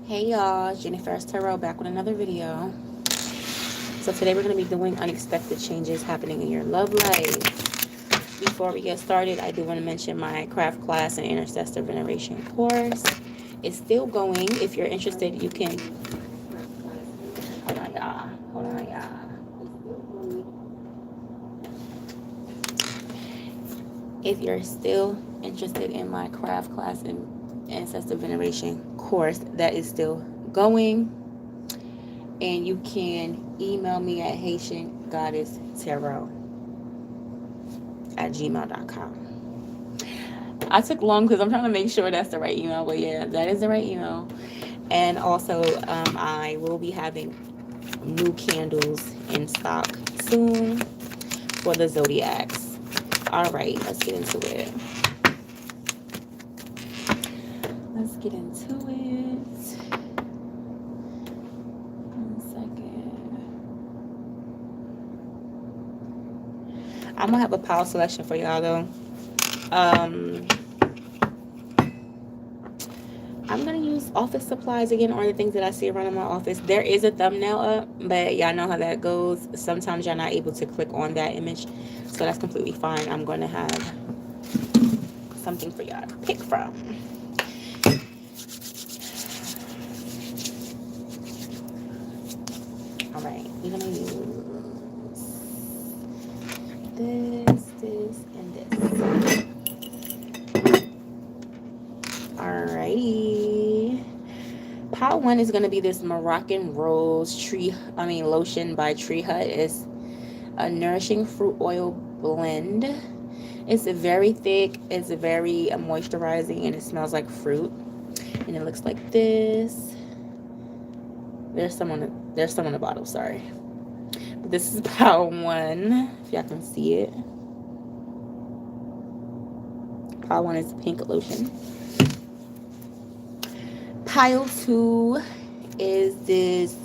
Hey y'all, Jennifer Tarot back with another video. So today we're going to be doing unexpected changes happening in your love life. Before we get started, I do want to mention my craft class and ancestor veneration course. It's still going. If you're interested, you can. Hold on, y'all. Hold on, y'all. If you're still interested in my craft class and ancestor veneration course, that is still going. And you can email me at haitiangoddesstarot@gmail.com. I took long because I'm trying to make sure that's the right email, but yeah, that is the right email. And also, I will be having new candles in stock soon for the zodiacs. All right, let's get into it. Let's get into it. I'm gonna have a power selection for y'all though. I'm gonna use office supplies again, or the things that I see around in my office. There is a thumbnail up, but y'all know how that goes. Sometimes y'all not able to click on that image, so that's completely fine. I'm gonna have something for y'all to pick from. All right, we're gonna use this, and this. Alrighty. Pot one is gonna be this Moroccan Rose lotion by Tree Hut. It's a nourishing fruit oil blend. It's very thick. It's very moisturizing, and it smells like fruit. And it looks like this. There's some on the bottle. Sorry, but this is pot one. If y'all can see it. Pot one is pink lotion. Pile two is this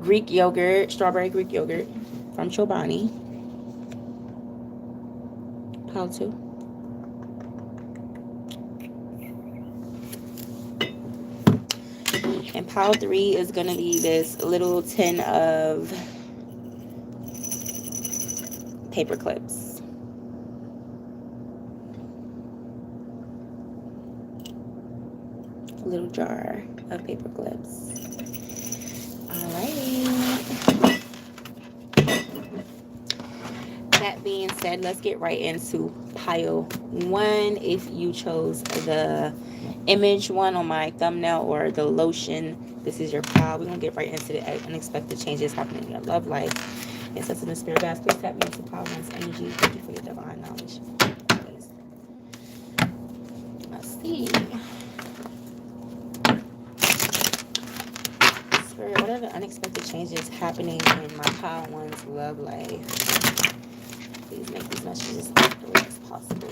Greek yogurt, strawberry Greek yogurt from Chobani. Pile two. And pile three is going to be this little tin of paper clips. A little jar of paper clips. Alrighty. That being said, let's get right into pile one. If you chose the image one on my thumbnail or the lotion, this is your pile. We're going to get right into the unexpected changes happening in your love life. Yes, that's in the spirit guys. Please tap me into pile one's energy. Thank you for your divine knowledge. Let's see. Spirit, what are the unexpected changes happening in my pile one's love life? Please make these messages as accurate as possible.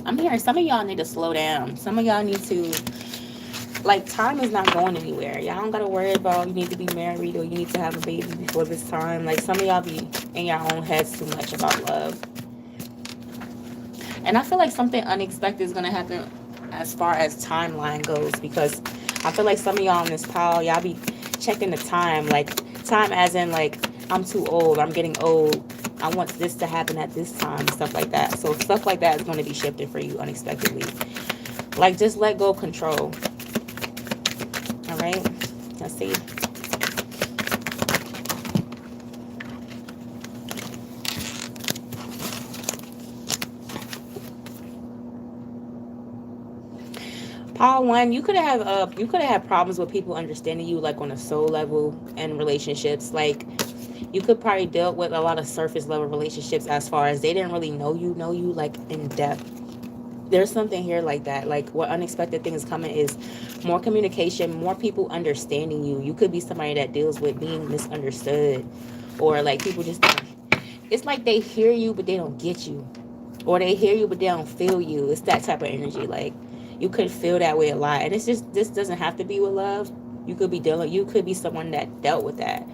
I'm hearing some of y'all need to slow down. Some of y'all need to, like, time is not going anywhere. Y'all don't gotta worry about you need to be married or you need to have a baby before this time. Like, some of y'all be in your own heads too much about love. And I feel like something unexpected is gonna happen as far as timeline goes, because I feel like some of y'all in this pile, y'all be checking the time, like time as in like I'm too old, I'm getting old, I want this to happen at this time, stuff like that. So stuff like that is going to be shifted for you unexpectedly. Like, just let go of control. All right, let's see. Pile one, you could have problems with people understanding you, like on a soul level and relationships. Like, you could probably deal with a lot of surface level relationships as far as they didn't really know you like in depth. There's something here like that. Like, what unexpected thing is coming is more communication, more people understanding you. You could be somebody that deals with being misunderstood, or like people just it's like they hear you but they don't get you, or they hear you but they don't feel you. It's that type of energy. Like, you could feel that way a lot, and it's just, this doesn't have to be with love. You could be someone that dealt with that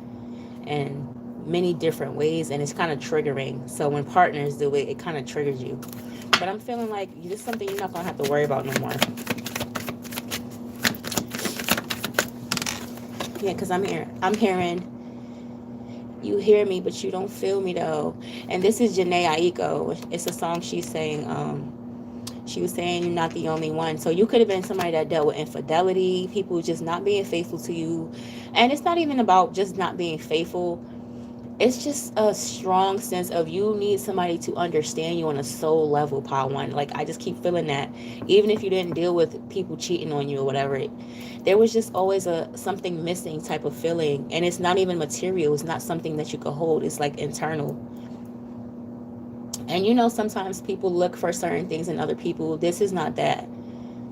in many different ways, and it's kind of triggering. So when partners do it, it kind of triggers you. But I'm feeling like this is something you're not gonna have to worry about no more. Yeah, because I'm hearing, you hear me, but you don't feel me though. And this is Janae Aiko. It's a song she's saying. She was saying you're not the only one. So you could have been somebody that dealt with infidelity, people just not being faithful to you. And it's not even about just not being faithful. It's just a strong sense of you need somebody to understand you on a soul level, Part One. Like, I just keep feeling that. Even if you didn't deal with people cheating on you or whatever, there was just always a something missing type of feeling. And it's not even material. It's not something that you could hold. It's like internal. And sometimes people look for certain things in other people. This is not that.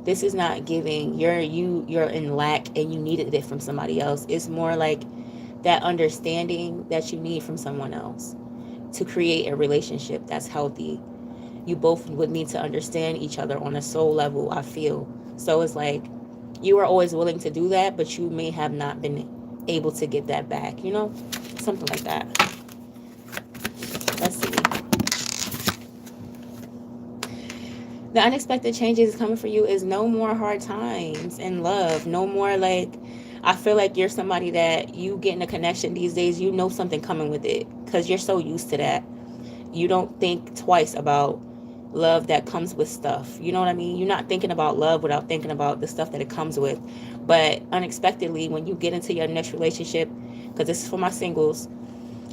This is not giving. You're in lack and you needed it from somebody else. It's more like that understanding that you need from someone else to create a relationship that's healthy. You both would need to understand each other on a soul level, I feel. So it's like you are always willing to do that, but you may have not been able to get that back, something like that. Let's see. The unexpected changes coming for you is no more hard times in love. No more, like, I feel like you're somebody that you get in a connection these days, something coming with it because you're so used to that. You don't think twice about love that comes with stuff. You know what I mean? You're not thinking about love without thinking about the stuff that it comes with. But unexpectedly, when you get into your next relationship, because this is for my singles,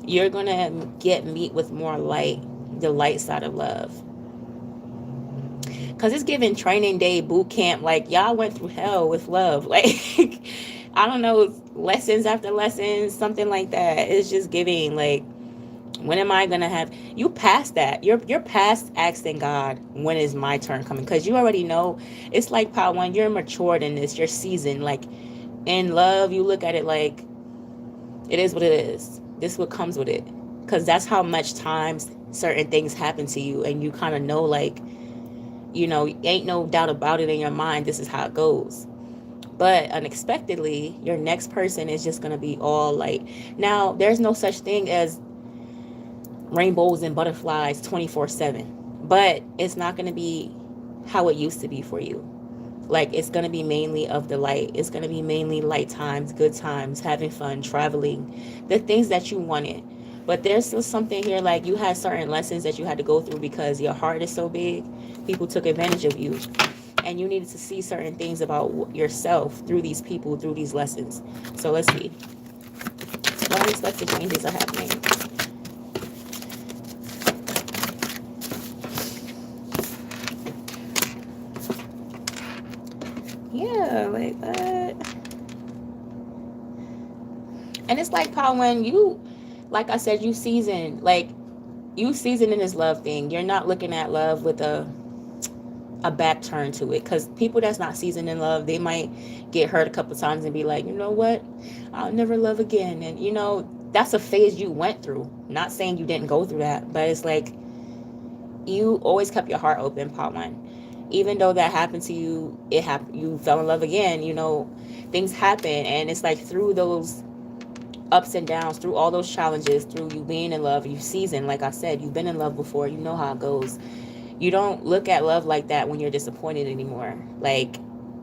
you're going to meet with more light, the light side of love. Because it's giving training day, boot camp. Like, y'all went through hell with love. Like, I don't know, lessons after lessons, something like that. It's just giving, like, when am I going to have... You past that. You're past asking God, when is my turn coming? Because you already know. It's like Part One, you're matured in this. You're seasoned. Like, in love, you look at it like, it is what it is. This is what comes with it. Because that's how much times certain things happen to you. And you kind of know, like, ain't no doubt about it in your mind. This is how it goes. But unexpectedly, your next person is just going to be all light. Now, there's no such thing as rainbows and butterflies 24/7. But it's not going to be how it used to be for you. Like, it's going to be mainly of the light. It's going to be mainly light times, good times, having fun, traveling, the things that you wanted. But there's still something here, like, you had certain lessons that you had to go through because your heart is so big. People took advantage of you. And you needed to see certain things about yourself through these people, through these lessons. So let's see. What unexpected changes are happening? Yeah, like that. And it's like, Paul, when you, like I said, you season in this love thing. You're not looking at love with a back turn to it, because people that's not seasoned in love, they might get hurt a couple times and be like, you know what, I'll never love again. And that's a phase you went through. Not saying you didn't go through that, but it's like you always kept your heart open, Part One. Even though that happened to you, you fell in love again. Things happen, and it's like through those ups and downs, through all those challenges, through you being in love, you seasoned. Like I said, you've been in love before, you know how it goes. You don't look at love like that when you're disappointed anymore. Like,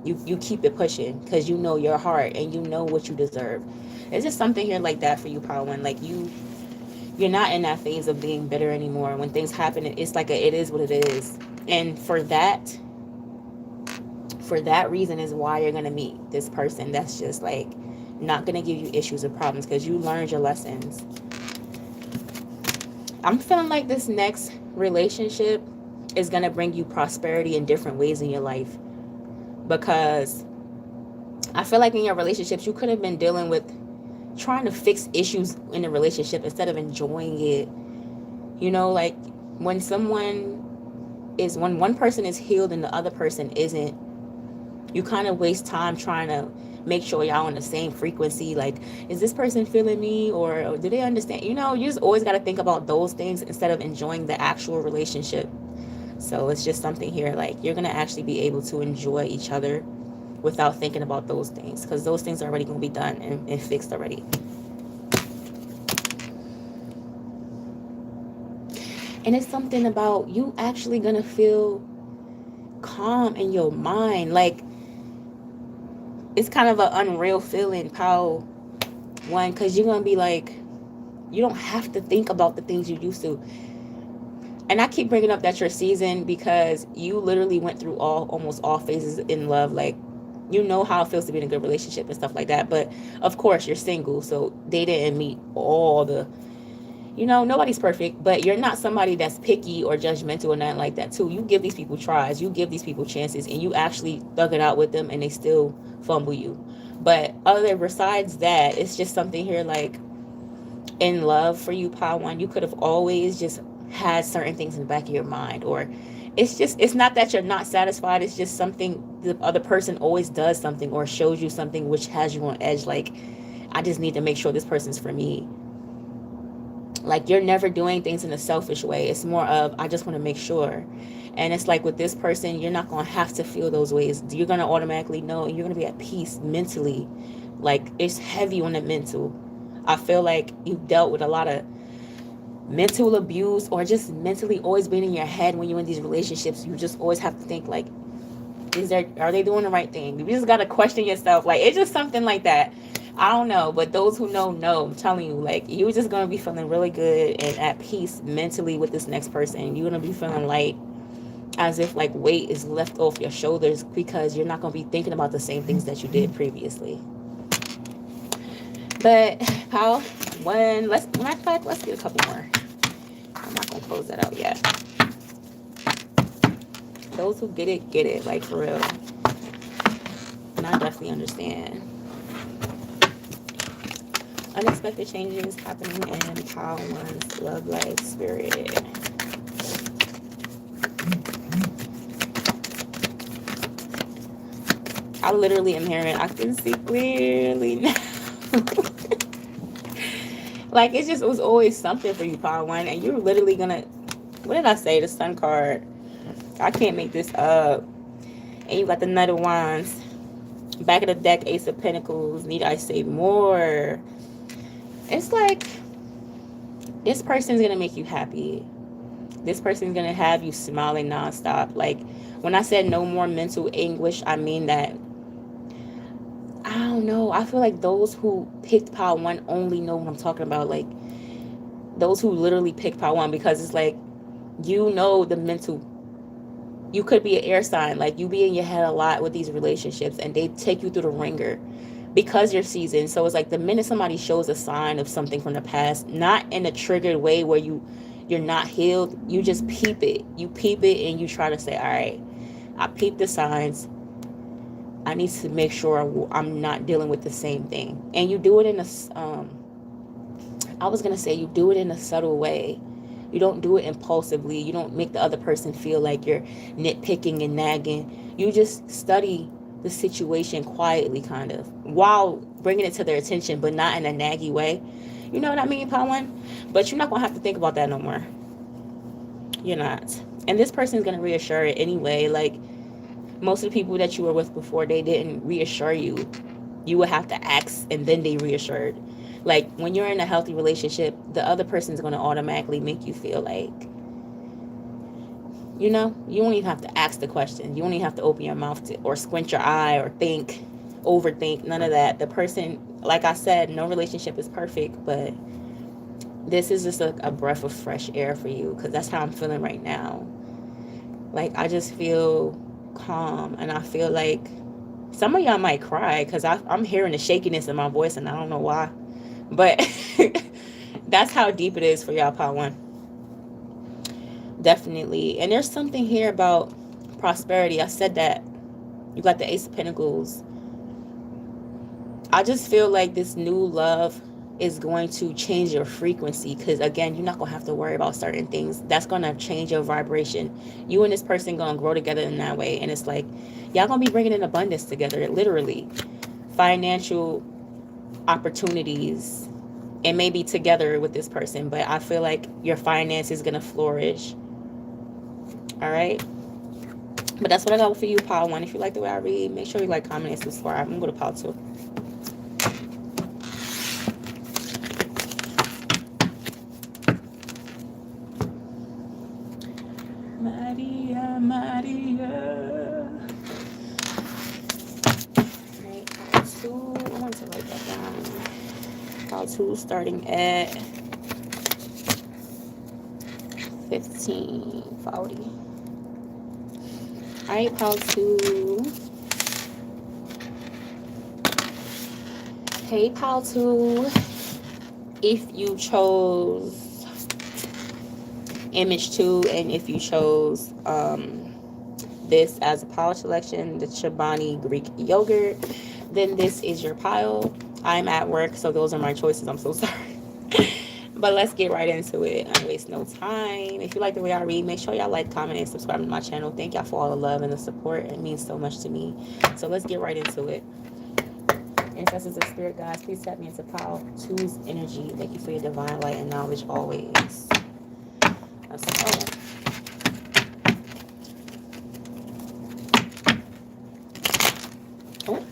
you keep it pushing because you know your heart and you know what you deserve. It's just something here like that for you, Power One. Like, you're not in that phase of being bitter anymore. When things happen, it's like it is what it is. And for that reason is why you're gonna meet this person that's just like not gonna give you issues or problems, because you learned your lessons. I'm feeling like this next relationship is going to bring you prosperity in different ways in your life, because I feel like in your relationships you could have been dealing with trying to fix issues in the relationship instead of enjoying it. Like when one person is healed and the other person isn't, you kind of waste time trying to make sure y'all on the same frequency. Like, is this person feeling me, or do they understand? You know, you just always got to think about those things instead of enjoying the actual relationship. So it's just something here, like, you're going to actually be able to enjoy each other without thinking about those things, because those things are already going to be done and fixed already. And it's something about you actually going to feel calm in your mind. Like, it's kind of an unreal feeling, pile one, because you're going to be like, you don't have to think about the things you used to. And I keep bringing up that you're seasoned because you literally went through almost all phases in love. Like, you know how it feels to be in a good relationship and stuff like that. But of course, you're single, so they didn't meet all the, you know, nobody's perfect, but you're not somebody that's picky or judgmental or nothing like that too. You give these people tries, you give these people chances, and you actually thug it out with them, and they still fumble you. But other besides that, it's just something here, like, in love for you, Pile One, you could have always just had certain things in the back of your mind, or it's not that you're not satisfied, it's just something, the other person always does something or shows you something which has you on edge. Like, I just need to make sure this person's for me. Like, you're never doing things in a selfish way. It's more of, I just want to make sure. And it's like with this person, you're not going to have to feel those ways. You're going to automatically know, and you're going to be at peace mentally. Like, it's heavy on the mental. I feel like you've dealt with a lot of mental abuse, or just mentally always being in your head when you're in these relationships. You just always have to think, like, are they doing the right thing? You just got to question yourself. Like, it's just something like that. I don't know, but those who know, I'm telling you, like, you're just going to be feeling really good and at peace mentally with this next person. You're going to be feeling light, as if, like, weight is left off your shoulders, because you're not going to be thinking about the same things that you did previously. But, Pal, matter of fact, let's get a couple more. I'm not going to close that out yet. Those who get it, like, for real. And I definitely understand. Unexpected changes happening in Pile One's love life spirit. I literally am hearing, I can see clearly now. Like, it was always something for you, Pile One, and you're literally gonna, what did I say? The Sun card. I can't make this up. And you got the Knight of Wands. Back of the deck, Ace of Pentacles. Need I say more? It's like, this person's gonna make you happy. This person's gonna have you smiling nonstop. Like, when I said no more mental anguish, I mean that. I don't know. I feel like those who picked Pile One only know what I'm talking about. Like, those who literally picked Pile One, because it's like, you know, the mental. You could be an air sign. Like, you be in your head a lot with these relationships, and they take you through the ringer because you're seasoned. So it's like, the minute somebody shows a sign of something from the past, not in a triggered way where you're not healed, you just peep it. You peep it, and you try to say, all right, I peep the signs. I need to make sure I'm not dealing with the same thing. And you do it in you do it in a subtle way. You don't do it impulsively. You don't make the other person feel like you're nitpicking and nagging. You just study the situation quietly, kind of, while bringing it to their attention, but not in a naggy way. You know what I mean, Pile One? But you're not going to have to think about that no more. You're not. And this person's going to reassure it anyway. Like, most of the people that you were with before, they didn't reassure you. You would have to ask, and then they reassured. Like, when you're in a healthy relationship, the other person's going to automatically make you feel like, you know, you don't even have to ask the question. You don't even have to open your mouth or squint your eye or think, overthink, none of that. The person, like I said, no relationship is perfect, but this is just a breath of fresh air for you, because that's how I'm feeling right now. Like, I just feel calm, and I feel like some of y'all might cry, because I'm hearing the shakiness in my voice, and I don't know why, but that's how deep it is for y'all, Pile One. Definitely. And there's something here about prosperity. I said that. You got the Ace of Pentacles. I just feel like this new love is going to change your frequency, because, again, you're not going to have to worry about certain things. That's going to change your vibration. You and this person going to grow together in that way. And it's like, y'all going to be bringing in abundance together, literally. financial opportunities and maybe together with this person, but I feel like your finance is gonna flourish. All right. But that's what I got for you, pile one. If you like the way I read, make sure you like, comment, and subscribe. I'm gonna go to pile two. Maria, Maria. Right, pile two. I want to write that down. Pile two starting at 1540. All right, pile two. Hey, pile two. If you chose image 2 and if you chose this as a pile selection, the Chobani Greek yogurt, then this is your pile. I'm at work, so those are my choices. I'm so sorry. But let's get right into it. I waste no time. If you like the way I read, make sure y'all like, comment, and subscribe to my channel. Thank y'all for all the love and the support. It means so much to me. So let's get right into it. Ancestors and spirit guides, please tap me into pile 2's energy. Thank you for your divine light and knowledge always. Let's go. Oh.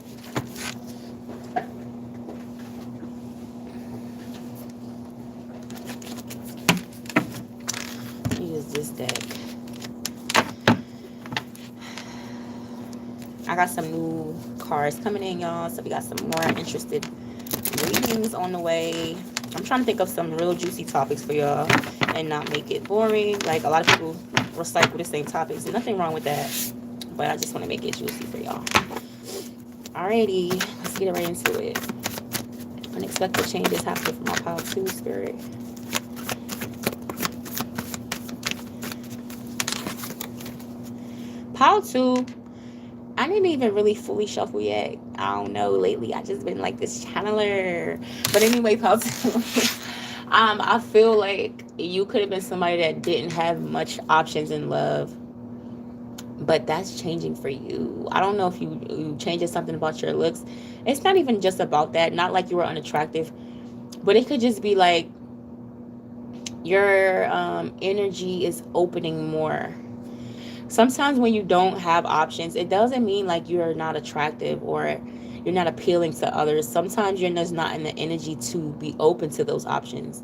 Use this deck. I got some new cards coming in, y'all, so we got some more interested readings on the way. I'm trying to think of some real juicy topics for y'all and not make it boring. Like, a lot of people recycle the same topics. There's nothing wrong with that, but I just want to make it juicy for y'all. Alrighty, let's get right into it. Unexpected changes happening for my pile 2 spirit. Pile 2, I didn't even really fully shuffle yet. I don't know. Lately, I just been like this channeler. But anyway, pile 2. I feel like you could have been somebody that didn't have much options in love, but that's changing for you. I don't know if you changing something about your looks. It's not even just about that. Not like you were unattractive, but it could just be like your energy is opening more. Sometimes when you don't have options, it doesn't mean like you're not attractive or you're not appealing to others. Sometimes you're just not in the energy to be open to those options.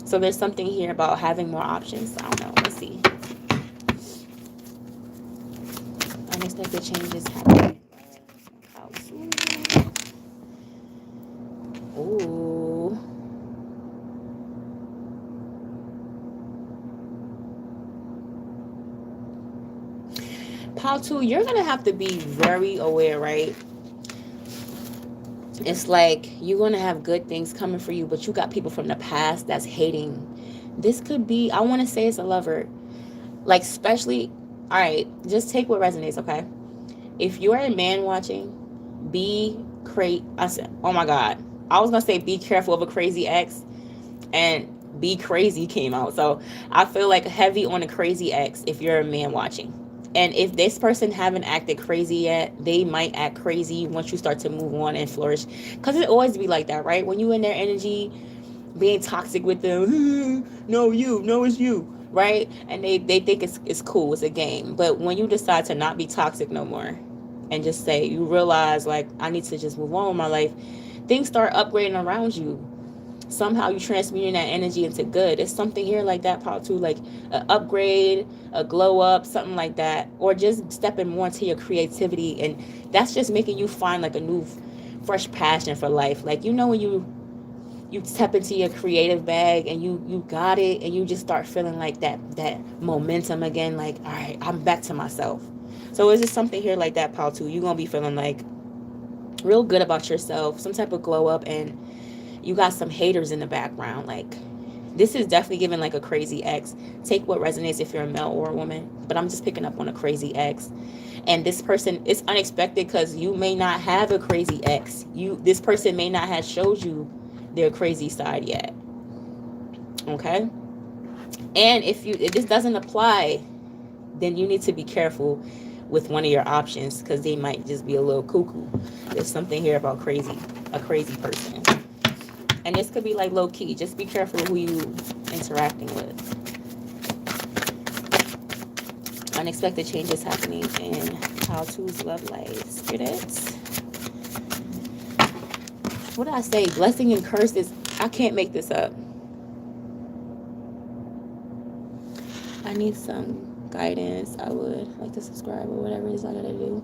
So there's something here about having more options. I don't know. Let's see. Unexpected changes happening. Ooh. Pile 2, you're gonna have to be very aware, right? It's like you're gonna have good things coming for you, but you got people from the past that's hating. This could be, I want to say it's a lover. Like, especially, all right, just take what resonates, okay? If you're a man watching, I said, oh my God. I was gonna say be careful of a crazy ex, and be crazy came out. So I feel like heavy on a crazy ex if you're a man watching. And if this person haven't acted crazy yet, they might act crazy once you start to move on and flourish. Because it always be like that, right? When you in their energy, being toxic with them, no, it's you, right? And they think it's cool, it's a game. But when you decide to not be toxic no more and just say, you realize, like, I need to just move on with my life, things start upgrading around you. Somehow you transmuting that energy into good. It's something here like that, part 2, like an upgrade, a glow up, something like that, or just stepping more into your creativity, and that's just making you find like a new fresh passion for life. Like, you know, when you step into your creative bag and you got it, and you just start feeling like that momentum again, like, all right, I'm back to myself. So it's just something here like that, part 2. You're gonna be feeling like real good about yourself, some type of glow up, and you got some haters in the background. Like, this is definitely giving like a crazy ex. Take what resonates if you're a male or a woman, but I'm just picking up on a crazy ex. And this person, it's unexpected because you may not have a crazy ex. This person may not have showed you their crazy side yet. Okay? And if this doesn't apply, then you need to be careful with one of your options, because they might just be a little cuckoo. There's something here about a crazy person. And this could be like low key. Just be careful who you interacting with. Unexpected changes happening in Pile 2's love life. Spirits. What did I say? Blessing and curses. I can't make this up. I need some guidance. I would like to subscribe or whatever it is I gotta do.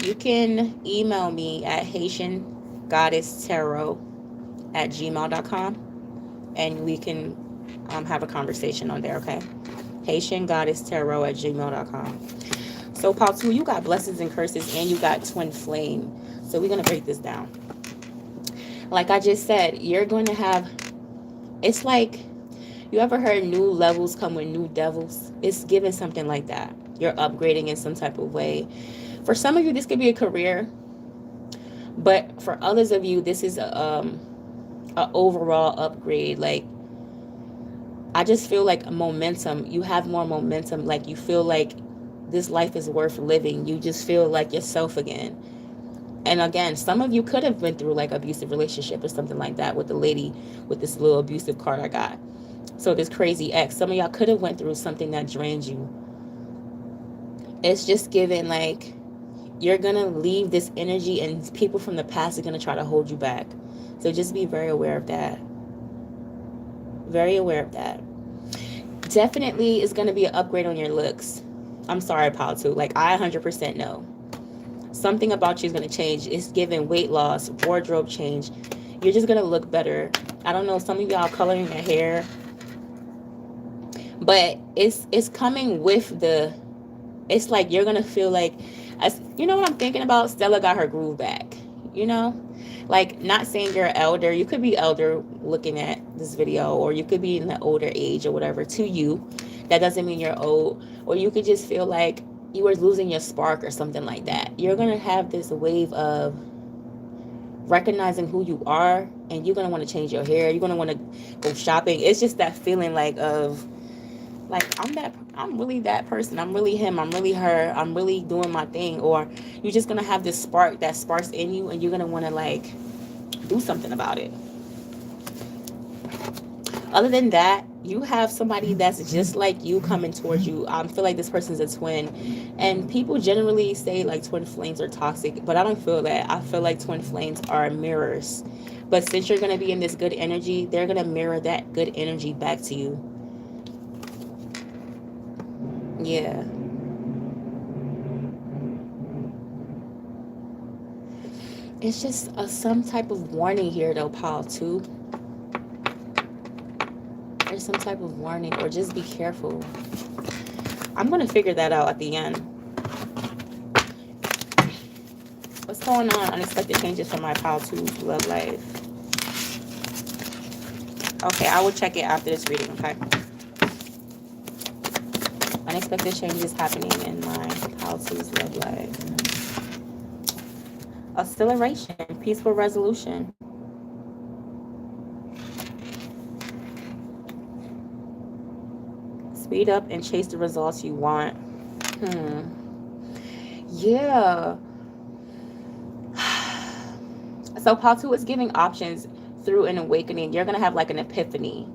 You can email me at HaitianGoddessTarot@gmail.com, and we can have a conversation on there, okay? HaitianGoddessTarot@gmail.com. So Pile 2, you got blessings and curses, and you got twin flame. So we're gonna break this down. Like I just said, you're going to have, it's like, you ever heard new levels come with new devils? It's giving something like that. You're upgrading in some type of way. For some of you, this could be a career, but for others of you, this is a overall upgrade. Like, I just feel like momentum. You have more momentum. Like, you feel like this life is worth living. You just feel like yourself again. And again, some of you could have been through like abusive relationship or something like that with the lady with this little abusive card I got. So this crazy ex, some of y'all could have went through something that drained you. It's just given like you're going to leave this energy, and people from the past are going to try to hold you back. So just be very aware of that. Very aware of that. Definitely is going to be an upgrade on your looks. I'm sorry, Pile 2. Like, I 100% know. Something about you is going to change. It's giving weight loss, wardrobe change. You're just going to look better. I don't know, some of y'all coloring your hair. But it's coming with the, it's like you're going to feel like, as you know what I'm thinking about? Stella got her groove back, you know? Like, not saying you're elder. You could be elder looking at this video, or you could be in the older age or whatever to you. That doesn't mean you're old. Or you could just feel like you were losing your spark or something like that. You're going to have this wave of recognizing who you are, and you're going to want to change your hair. You're going to want to go shopping. It's just that feeling like of, like, I'm really that person. I'm really him. I'm really her. I'm really doing my thing. Or you're just going to have this spark that sparks in you, and you're going to want to, like, do something about it. Other than that, you have somebody that's just like you coming towards you. I feel like this person's a twin. And people generally say, like, twin flames are toxic. But I don't feel that. I feel like twin flames are mirrors. But since you're going to be in this good energy, they're going to mirror that good energy back to you. Yeah. It's just some type of warning here, though, Pile 2. There's some type of warning, or just be careful. I'm going to figure that out at the end. What's going on? Unexpected changes for my Pile 2 love life. Okay, I will check it after this reading, okay? Unexpected changes happening in my Pile 2's love life. Acceleration, peaceful resolution. Speed up and chase the results you want. Yeah. So Pile 2 is giving options through an awakening. You're going to have like an epiphany.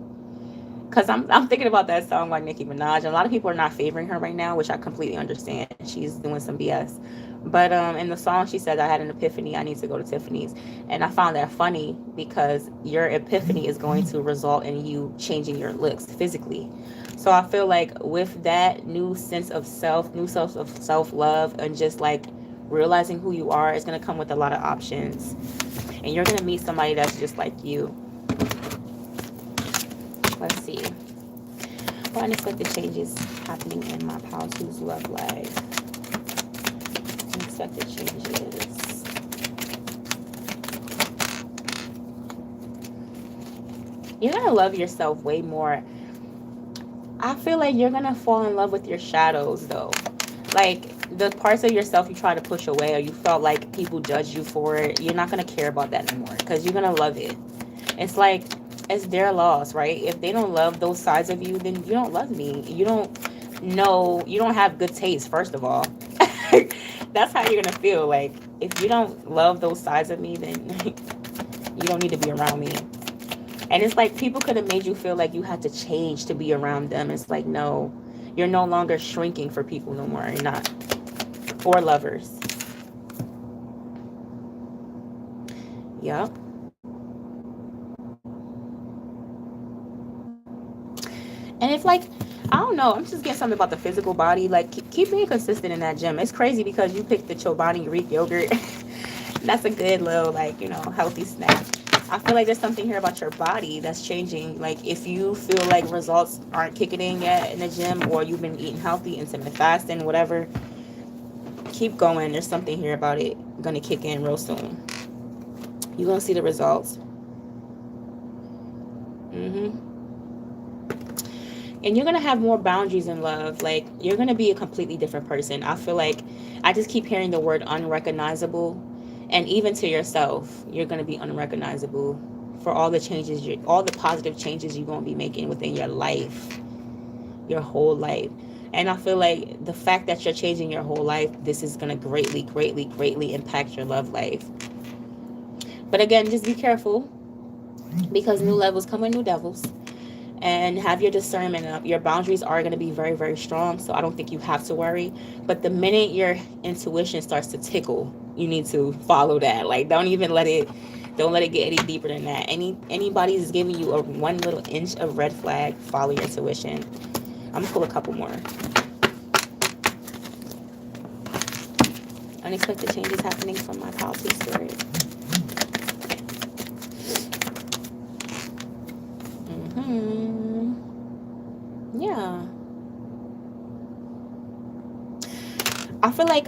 Because I'm thinking about that song by Nicki Minaj. A lot of people are not favoring her right now, which I completely understand. She's doing some BS. But in the song, she said, I had an epiphany. I need to go to Tiffany's. And I found that funny because your epiphany is going to result in you changing your looks physically. So I feel like with that new sense of self, new sense of self-love, and just like realizing who you are, it's going to come with a lot of options. And you're going to meet somebody that's just like you. Let's see. What unexpected changes happening in my Pile 2's love life? Unexpected changes. You're going to love yourself way more. I feel like you're going to fall in love with your shadows, though. Like, the parts of yourself you try to push away, or you felt like people judged you for it, you're not going to care about that anymore, because you're going to love it. It's like, it's their loss, right? If they don't love those sides of you, then you don't love me. You don't no, you don't have good taste, first of all. That's how you're gonna feel. Like, if you don't love those sides of me, then you don't need to be around me. And it's like people could have made you feel like you had to change to be around them. It's like, no, you're no longer shrinking for people no more. You're not. Or lovers. Yep. And it's like, I don't know, I'm just getting something about the physical body. Like, keep being consistent in that gym. It's crazy because you picked the Chobani Greek yogurt. That's a good little, like, healthy snack. I feel like there's something here about your body that's changing. Like, if you feel like results aren't kicking in yet in the gym, or you've been eating healthy, intermittent fasting, whatever, keep going. There's something here about it gonna kick in real soon. You're gonna see the results. And you're gonna have more boundaries in love. Like, you're gonna be a completely different person. I feel like I just keep hearing the word unrecognizable, and even to yourself, you're gonna be unrecognizable for all the changes, all the positive changes you're gonna be making within your life, your whole life. And I feel like the fact that you're changing your whole life, this is gonna greatly, greatly, greatly impact your love life. But again, just be careful, because new levels come with new devils. And have your discernment up. Your boundaries are going to be very, very strong, so I don't think you have to worry. But the minute your intuition starts to tickle, you need to follow that. Like, don't let it get any deeper than that. Anybody is giving you a one little inch of red flag, follow your intuition. I'm gonna pull a couple more. Unexpected changes happening from my pile 2 spirit. Yeah. I feel like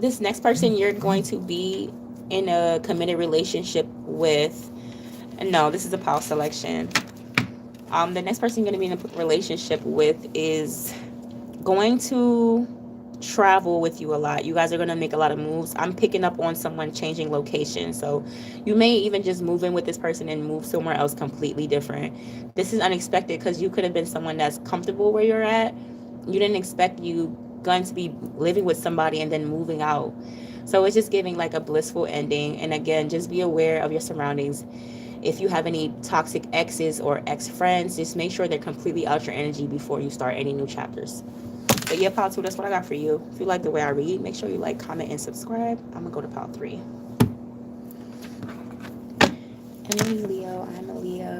this next person you're going to be in a committed relationship with. No, this is a pile selection. The next person you're going to be in a relationship with is going to travel with you a lot. You guys are going to make a lot of moves. I'm picking up on someone changing location. So you may even just move in with this person and move somewhere else completely different. This is unexpected because you could have been someone that's comfortable where you're at. You didn't expect you going to be living with somebody and then moving out. So it's just giving like a blissful ending. And again, just be aware of your surroundings. If you have any toxic exes or ex-friends, just make sure they're completely out your energy before you start any new chapters. But yeah, pile 2, that's what I got for you. If you like the way I read, make sure you like, comment, and subscribe. I'm going to go to pile 3. Emily Leo, I'm a Leo.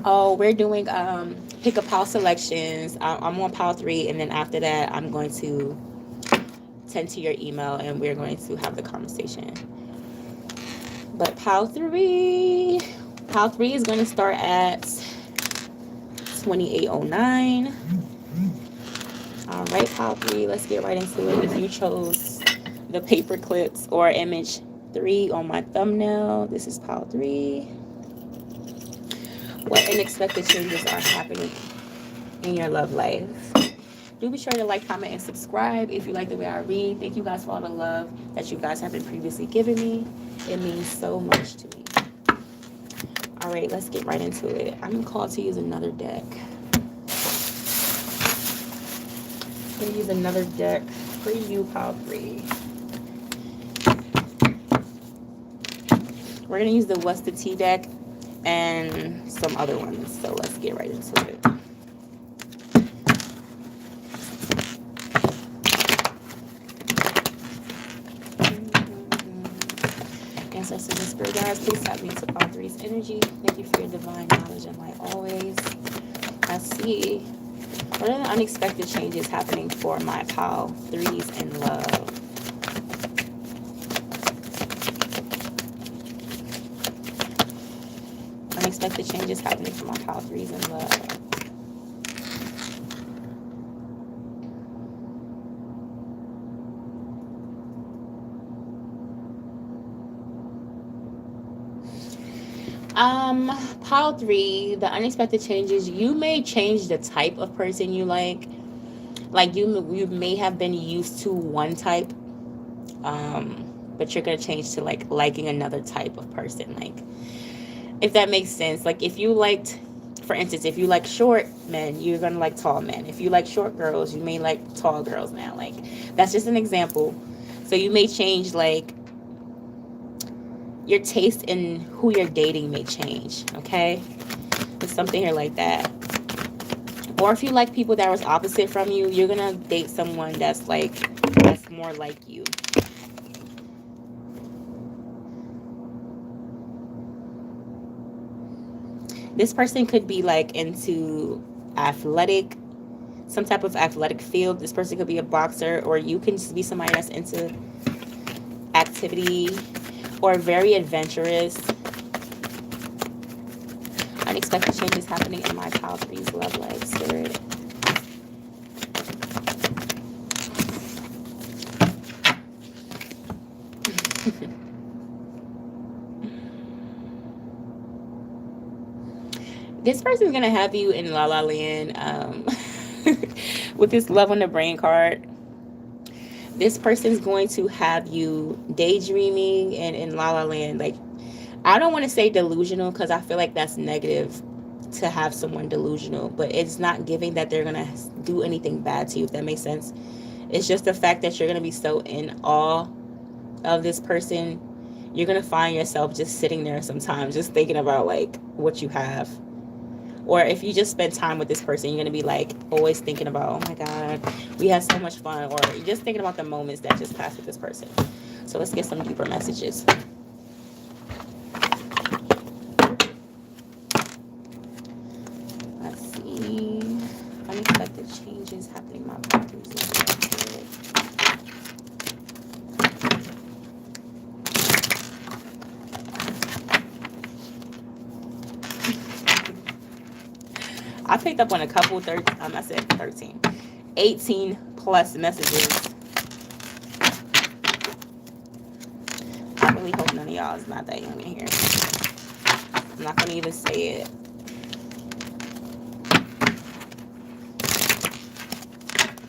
Oh, we're doing pick a pile selections. I'm on pile 3, and then after that, I'm going to tend to your email, and we're going to have the conversation. But pile 3 is going to start at 2809. All right, pile 3, let's get right into it. If you chose the paper clips or image 3 on my thumbnail, this is pile 3. What unexpected changes are happening in your love life? Do be sure to like, comment, and subscribe if you like the way I read. Thank you guys for all the love that you guys have been previously giving me. It means so much to me. All right, let's get right into it. I'm called to use another deck. I'm going to use another deck for you, pile 3. We're going to use the What's the Tea deck and some other ones. So let's get right into it. Ancestors and spirit guides, please tap me into pile 3's energy. Thank you for your divine knowledge and light always. I see. What are the unexpected changes happening for my pile 3s in love? Unexpected changes happening for my pile 3s in love. Pile 3, the unexpected changes, you may change the type of person you like. Like you may have been used to one type, but you're gonna change to like liking another type of person. Like, if that makes sense. Like, if you liked for instance, if you like short men, you're gonna like tall men. If you like short girls, you may like tall girls now. Like, that's just an example. So you may change, like, your taste in who you're dating may change, okay? It's something here like that. Or if you like people that was opposite from you, you're gonna date someone that's more like you. This person could be like into athletic, some type of athletic field. This person could be a boxer, or you can just be somebody that's into activity or very adventurous. Unexpected changes happening in my pile 3's love life, Spirit. This person's gonna have you in La La Land, with this love on the brain card. This person's going to have you daydreaming and in La La Land. Like, I don't want to say delusional, because I feel like that's negative to have someone delusional, but it's not giving that they're gonna do anything bad to you, if that makes sense. It's just the fact that you're gonna be so in awe of this person. You're gonna find yourself just sitting there sometimes, just thinking about like what you have. Or if you just spend time with this person, you're going to be like always thinking about, oh my God, we had so much fun. Or you're just thinking about the moments that just passed with this person. So let's get some deeper messages. Let's see. Unexpected changes happening in my properties. I picked up on a couple 18 plus messages. I really hope none of y'all is not that young in here. I'm not gonna even say it.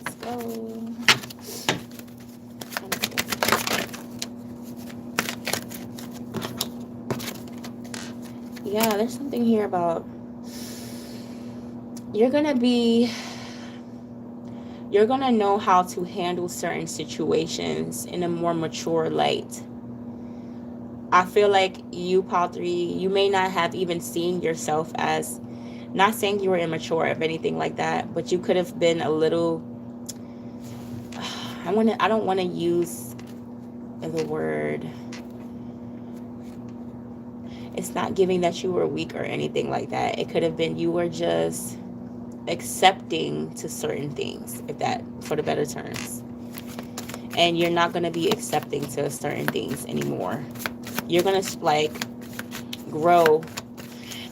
Let's go. Yeah, there's something here about you're gonna know how to handle certain situations in a more mature light. I feel like you, Pile 3, you may not have even seen yourself as, not saying you were immature or anything like that, but you could have been a little, I don't want to use the word, it's not giving that you were weak or anything like that. It could have been you were just accepting to certain things, if that, for the better terms. And you're not going to be accepting to certain things anymore. You're going to like grow.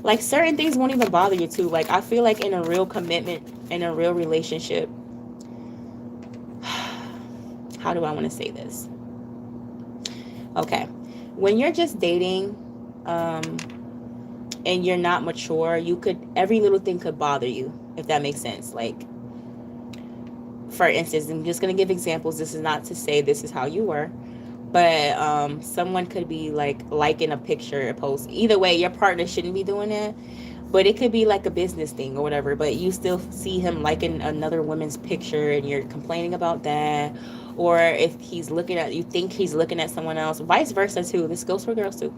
Like, certain things won't even bother you too. Like, I feel like in a real commitment, in a real relationship, how do I want to say this? Okay. When you're just dating, and you're not mature, every little thing could bother you, if that makes sense. Like, for instance, I'm just going to give examples. This is not to say this is how you were, but someone could be like liking a picture, a post. Either way, your partner shouldn't be doing that, but it could be like a business thing or whatever, but you still see him liking another woman's picture and you're complaining about that. Or if you think he's looking at someone else, vice versa too. This goes for girls too.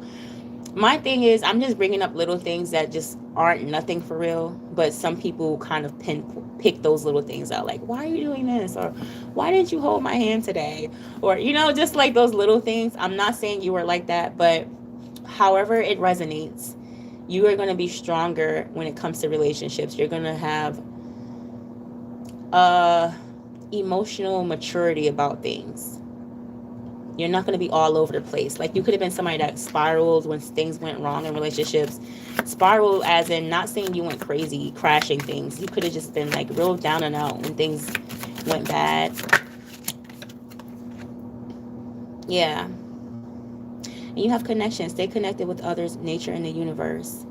My thing is, I'm just bringing up little things that just aren't nothing for real, but some people kind of pick those little things out, like, why are you doing this? Or why didn't you hold my hand today? Or, just like those little things. I'm not saying you were like that, but however it resonates, you are going to be stronger when it comes to relationships. You're going to have emotional maturity about things. You're not going to be all over the place. Like, you could have been somebody that spiraled when things went wrong in relationships. Spiral as in, not saying you went crazy, crashing things. You could have just been like real down and out when things went bad. Yeah. And you have connections. Stay connected with others, nature, and the universe.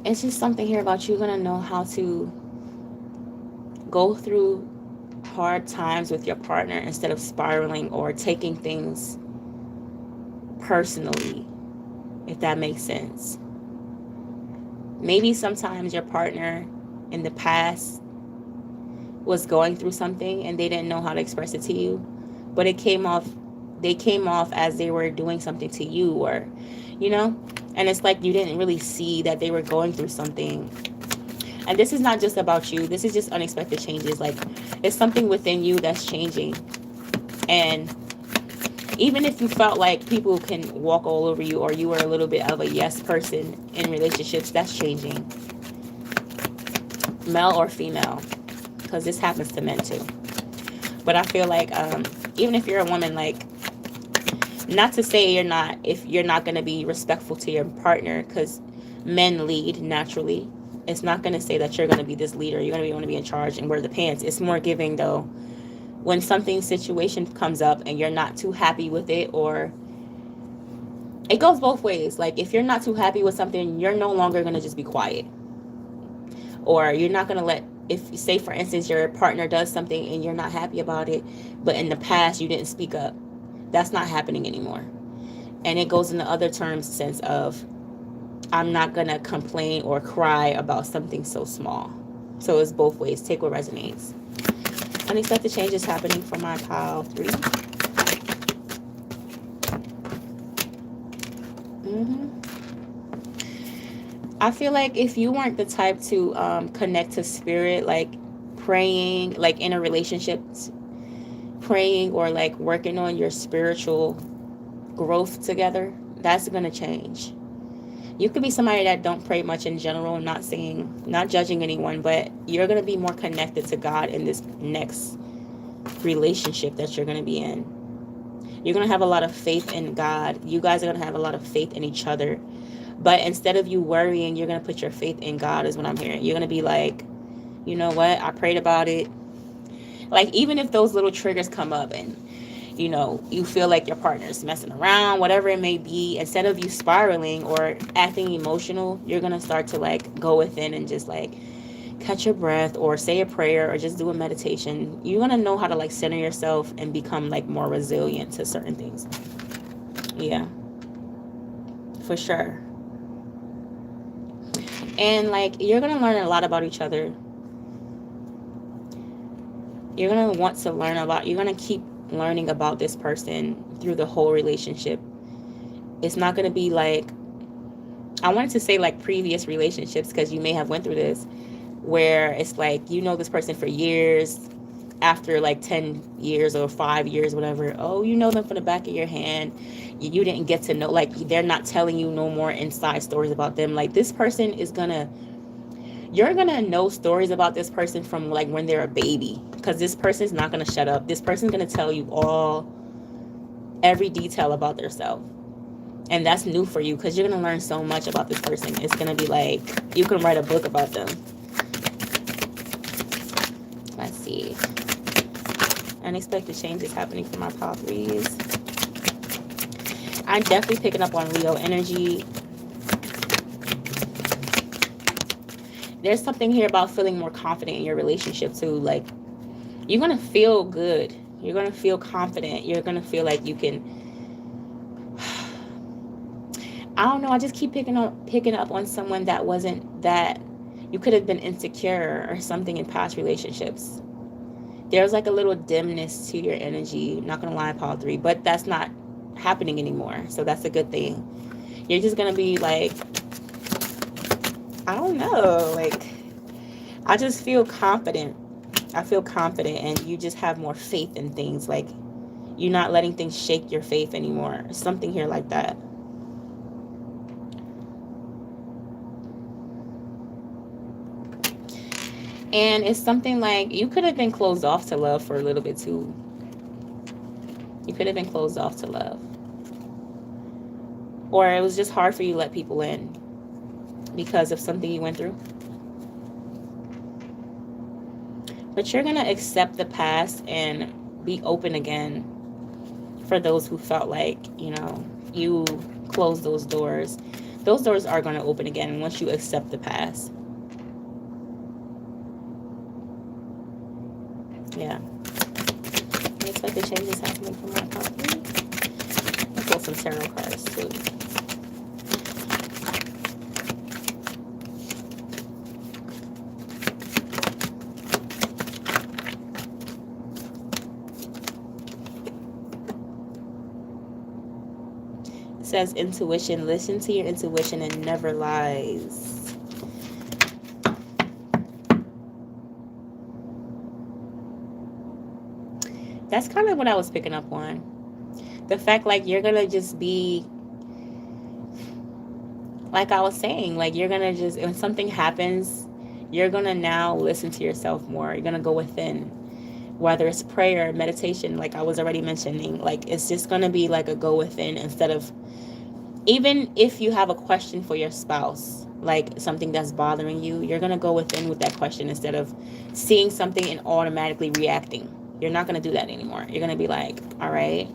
It's just something here about you going to know how to go through hard times with your partner instead of spiraling or taking things personally, if that makes sense. Maybe sometimes your partner in the past was going through something and they didn't know how to express it to you, but they came off as they were doing something to you, or, you know, and it's like you didn't really see that they were going through something. And this is not just about you. This is just unexpected changes. Like, it's something within you that's changing. And even if you felt like people can walk all over you, or you were a little bit of a yes person in relationships, that's changing. Male or female, because this happens to men too. But I feel like even if you're a woman, like, not to say if you're not going to be respectful to your partner, because men lead naturally. It's not going to say that you're going to be this leader. You're going to be in charge and wear the pants. It's more giving, though, when situation comes up and you're not too happy with it, or it goes both ways. Like, if you're not too happy with something, you're no longer going to just be quiet, or you're not going to let, if, say, for instance, your partner does something and you're not happy about it, but in the past you didn't speak up. That's not happening anymore. And it goes in the other terms sense of, I'm not going to complain or cry about something so small. So it's both ways. Take what resonates. Unexpected changes happening for my pile 3. I feel like if you weren't the type to connect to spirit, like praying, like in a relationship, praying or like working on your spiritual growth together, that's going to change. You could be somebody that don't pray much in general, not judging anyone, but you're going to be more connected to God in this next relationship that you're going to be in. You're going to have a lot of faith in God. You guys are going to have a lot of faith in each other. But instead of you worrying, you're going to put your faith in God, is what I'm hearing. You're going to be like, you know what? I prayed about it. Like, even if those little triggers come up and, you know, you feel like your partner's messing around, whatever it may be, instead of you spiraling or acting emotional, you're going to start to, like, go within and just, like, catch your breath or say a prayer or just do a meditation. You're going to know how to, like, center yourself and become, like, more resilient to certain things. Yeah. For sure. And, like, you're going to learn a lot about each other. You're going to want to learn a lot. You're going to keep learning about this person through the whole relationship. It's not going to be like, I wanted to say like previous relationships, because you may have went through this, where it's like, you know this person for years, after like 10 years or 5 years, whatever. Oh, you know them from the back of your hand. You didn't get to know, like, they're not telling you no more inside stories about them. Like, this person is you're gonna know stories about this person from like when they're a baby, because this person's not gonna shut up. This person's gonna tell you every detail about themselves. And that's new for you, because you're gonna learn so much about this person. It's gonna be like, you can write a book about them. Let's see. Unexpected changes happening for my pile 3s. I'm definitely picking up on Leo energy. There's something here about feeling more confident in your relationship too. Like, you're going to feel good. You're going to feel confident. You're going to feel like you can, I don't know. I just keep picking up on someone that wasn't that, you could have been insecure or something in past relationships. There's like a little dimness to your energy. Not going to lie, pile 3, but that's not happening anymore. So that's a good thing. You're just going to be like, I don't know, like, I just feel confident. I feel confident, and you just have more faith in things. Like, you're not letting things shake your faith anymore. Something here like that. And it's something like, you could have been closed off to love for a little bit too. You could have been closed off to love. Or it was just hard for you to let people in because of something you went through. But you're going to accept the past and be open again for those who felt like, you know, you closed those doors. Those doors are going to open again once you accept the past. Yeah. Looks like the changes happening for my property. I'll pull some tarot cards too. says intuition. Listen to your intuition, and never lies. That's kind of what I was picking up on. The fact, like, you're gonna just be, like I was saying, like, you're gonna just, when something happens, you're gonna now listen to yourself more. You're gonna go within, whether it's prayer, meditation, like I was already mentioning. Like, it's just gonna be like a go within, instead of, even if you have a question for your spouse, like something that's bothering you, you're gonna go within with that question instead of seeing something and automatically reacting. You're not gonna do that anymore. You're gonna be like, all right,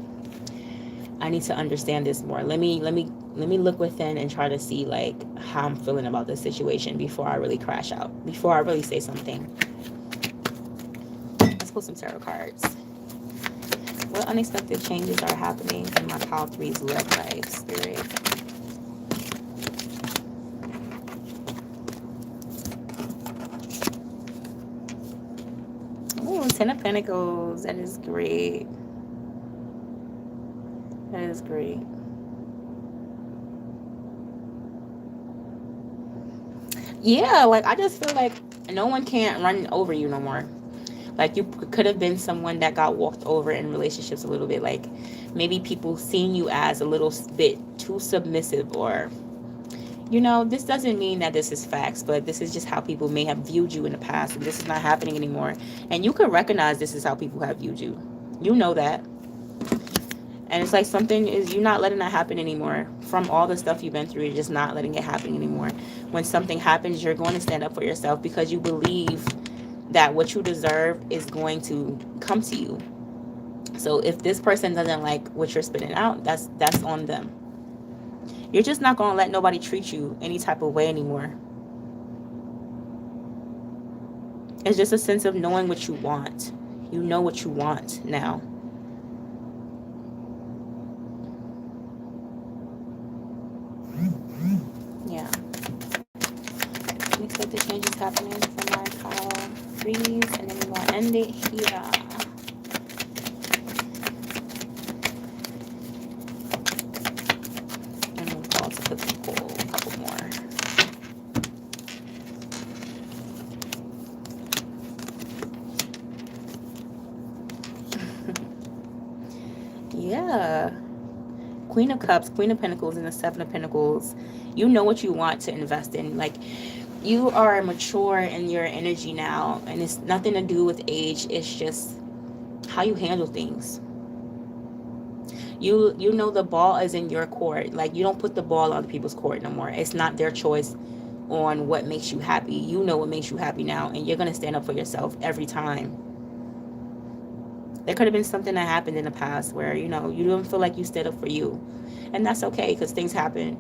I need to understand this more. Let me look within and try to see, like, how I'm feeling about this situation before I really crash out, before I really say something. Let's pull some tarot cards. What unexpected changes are happening in my pile 3's love life, Spirit? Oh, 10 of Pentacles. That is great. That is great. Yeah, like, I just feel like no one can't run over you no more. Like, you could have been someone that got walked over in relationships a little bit. Like, maybe people seeing you as a little bit too submissive, or, you know, this doesn't mean that this is facts, but this is just how people may have viewed you in the past, and this is not happening anymore. And you could recognize this is how people have viewed you. You know that. And it's like, something is, you're not letting that happen anymore. From all the stuff you've been through, you're just not letting it happen anymore. When something happens, you're going to stand up for yourself, because you believe that what you deserve is going to come to you. So if this person doesn't like what you're spitting out, that's on them. You're just not going to let nobody treat you any type of way anymore. It's just a sense of knowing what you want. You know what you want now. Yeah. Unexpected changes happening for my pile 3s, and then we're going to end it here. And we'll go to a couple more. Yeah. Queen of Cups, Queen of Pentacles, and the Seven of Pentacles. You know what you want to invest in. Like, you are mature in your energy now, and it's nothing to do with age. It's just how you handle things. You know the ball is in your court. Like, you don't put the ball on other people's court no more. It's not their choice on what makes you happy. You know what makes you happy now, and you're going to stand up for yourself every time. There could have been something that happened in the past where, you know, you don't feel like you stood up for you. And that's okay, because things happen.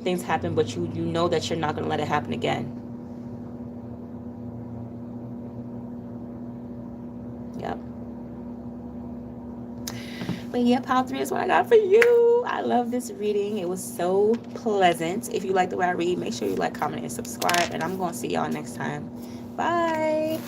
Things happen, but you know that you're not going to let it happen again. Yep. But yeah, pile 3 is what I got for you. I love this reading. It was so pleasant. If you like the way I read, make sure you like, comment, and subscribe. And I'm going to see y'all next time. Bye.